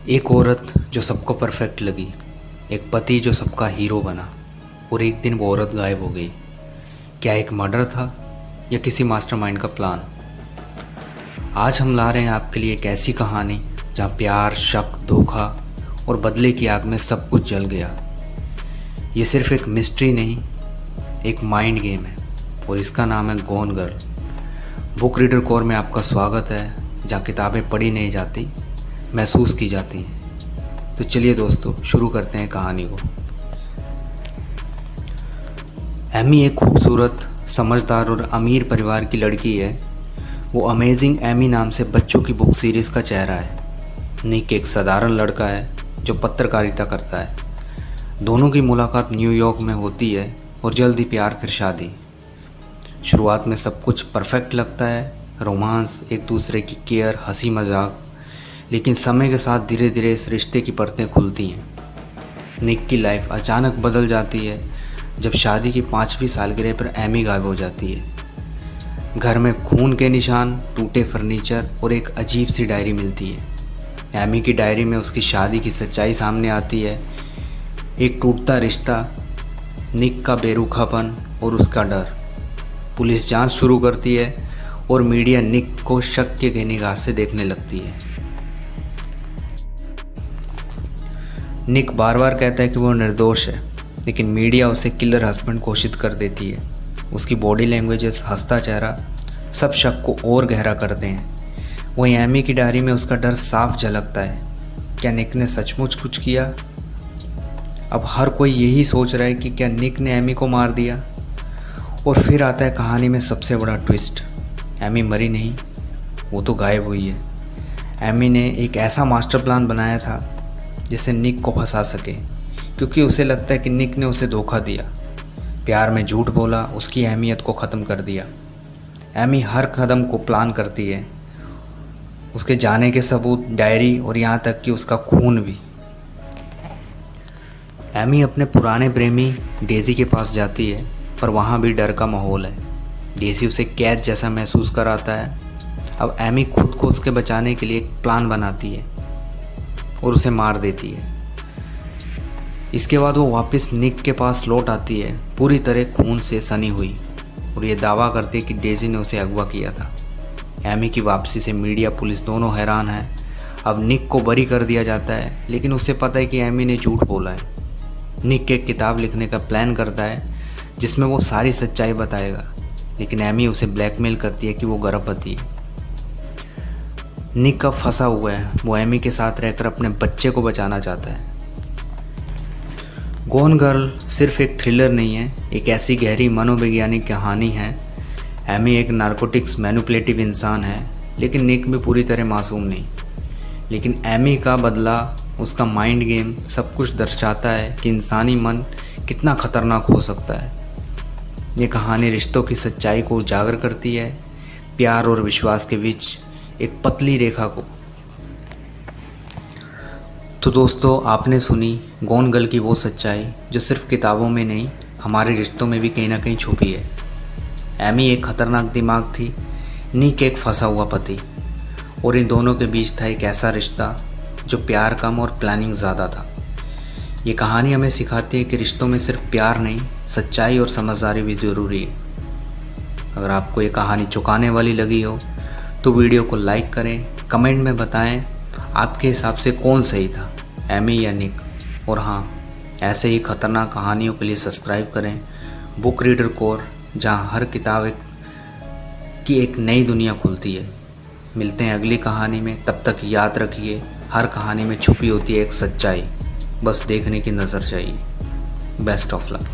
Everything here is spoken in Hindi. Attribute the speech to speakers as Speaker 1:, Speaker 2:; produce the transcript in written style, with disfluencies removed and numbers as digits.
Speaker 1: एक औरत जो सबको परफेक्ट लगी, एक पति जो सबका हीरो बना, और एक दिन वो औरत गायब हो गई। क्या एक मर्डर था या किसी मास्टरमाइंड का प्लान? आज हम ला रहे हैं आपके लिए एक ऐसी कहानी जहाँ प्यार, शक, धोखा और बदले की आग में सब कुछ जल गया। ये सिर्फ एक मिस्ट्री नहीं, एक माइंड गेम है और इसका नाम है gone girl. Book reader core में आपका स्वागत है, जहाँ किताबें पढ़ी नहीं जाती, महसूस की जाती हैं। तो चलिए दोस्तों, शुरू करते हैं कहानी को। एमी एक खूबसूरत, समझदार और अमीर परिवार की लड़की है। वो अमेजिंग एमी नाम से बच्चों की बुक सीरीज़ का चेहरा है। निक एक साधारण लड़का है जो पत्रकारिता करता है। दोनों की मुलाकात न्यूयॉर्क में होती है और जल्द ही प्यार फिर शादी। शुरुआत में सब कुछ परफेक्ट लगता है, रोमांस, एक दूसरे की केयर, हंसी मजाक। लेकिन समय के साथ धीरे धीरे इस रिश्ते की परतें खुलती हैं। निक की लाइफ अचानक बदल जाती है जब शादी की 5वीं सालगिरह पर एमी गायब हो जाती है। घर में खून के निशान, टूटे फर्नीचर और एक अजीब सी डायरी मिलती है। एमी की डायरी में उसकी शादी की सच्चाई सामने आती है। एक टूटता रिश्ता, निक का बेरुखापन और उसका डर। पुलिस जांच शुरू करती है और मीडिया निक को शक के निगाह से देखने लगती है। निक बार बार कहता है कि वो निर्दोष है, लेकिन मीडिया उसे किलर हस्बैंड घोषित कर देती है। उसकी बॉडी लैंग्वेजेस, हंसता चेहरा सब शक को और गहरा करते हैं। वहीं एमी की डायरी में उसका डर साफ झलकता है। क्या निक ने सचमुच कुछ किया? अब हर कोई यही सोच रहा है कि क्या निक ने एमी को मार दिया। और फिर आता है कहानी में सबसे बड़ा ट्विस्ट। एमी मरी नहीं, वो तो गायब हुई है। एमी ने एक ऐसा मास्टर प्लान बनाया था जिससे निक को फंसा सके, क्योंकि उसे लगता है कि निक ने उसे धोखा दिया, प्यार में झूठ बोला, उसकी अहमियत को ख़त्म कर दिया। एमी हर कदम को प्लान करती है, उसके जाने के सबूत, डायरी और यहाँ तक कि उसका खून भी। एमी अपने पुराने प्रेमी डेज़ी के पास जाती है, पर वहाँ भी डर का माहौल है। डेज़ी उसे कैद जैसा महसूस कराता है। अब एमी खुद को उसके बचाने के लिए एक प्लान बनाती है और उसे मार देती है। इसके बाद वो वापस निक के पास लौट आती है, पूरी तरह खून से सनी हुई, और ये दावा करती है कि डेज़ी ने उसे अगवा किया था। एमी की वापसी से मीडिया, पुलिस दोनों हैरान हैं। अब निक को बरी कर दिया जाता है, लेकिन उसे पता है कि एमी ने झूठ बोला है। निक एक किताब लिखने का प्लान करता है जिसमें वो सारी सच्चाई बताएगा, लेकिन एमी उसे ब्लैकमेल करती है कि वो गर्भवती है। निक अब फंसा हुआ है। वो एमी के साथ रहकर अपने बच्चे को बचाना चाहता है। गॉन गर्ल सिर्फ एक थ्रिलर नहीं है, एक ऐसी गहरी मनोवैज्ञानिक कहानी है। एमी एक नारकोटिक्स मैनिपुलेटिव इंसान है, लेकिन निक भी पूरी तरह मासूम नहीं। लेकिन एमी का बदला, उसका माइंड गेम सब कुछ दर्शाता है कि इंसानी मन कितना खतरनाक हो सकता है। ये कहानी रिश्तों की सच्चाई को उजागर करती है, प्यार और विश्वास के बीच एक पतली रेखा को। तो दोस्तों, आपने सुनी गॉन गर्ल की वो सच्चाई जो सिर्फ किताबों में नहीं, हमारे रिश्तों में भी कहीं ना कहीं छुपी है। एमी एक खतरनाक दिमाग थी, निक एक फंसा हुआ पति, और इन दोनों के बीच था एक ऐसा रिश्ता जो प्यार कम और प्लानिंग ज़्यादा था। ये कहानी हमें सिखाती है कि रिश्तों में सिर्फ प्यार नहीं, सच्चाई और समझदारी भी ज़रूरी है। अगर आपको ये कहानी चौंकाने वाली लगी हो तो वीडियो को लाइक करें, कमेंट में बताएं आपके हिसाब से कौन सही था, एमी या निक। और हाँ, ऐसे ही खतरनाक कहानियों के लिए सब्सक्राइब करें बुक रीडर कोर, जहाँ हर किताब की एक नई दुनिया खुलती है। मिलते हैं अगली कहानी में, तब तक याद रखिए, हर कहानी में छुपी होती है एक सच्चाई, बस देखने की नज़र चाहिए। Best of luck.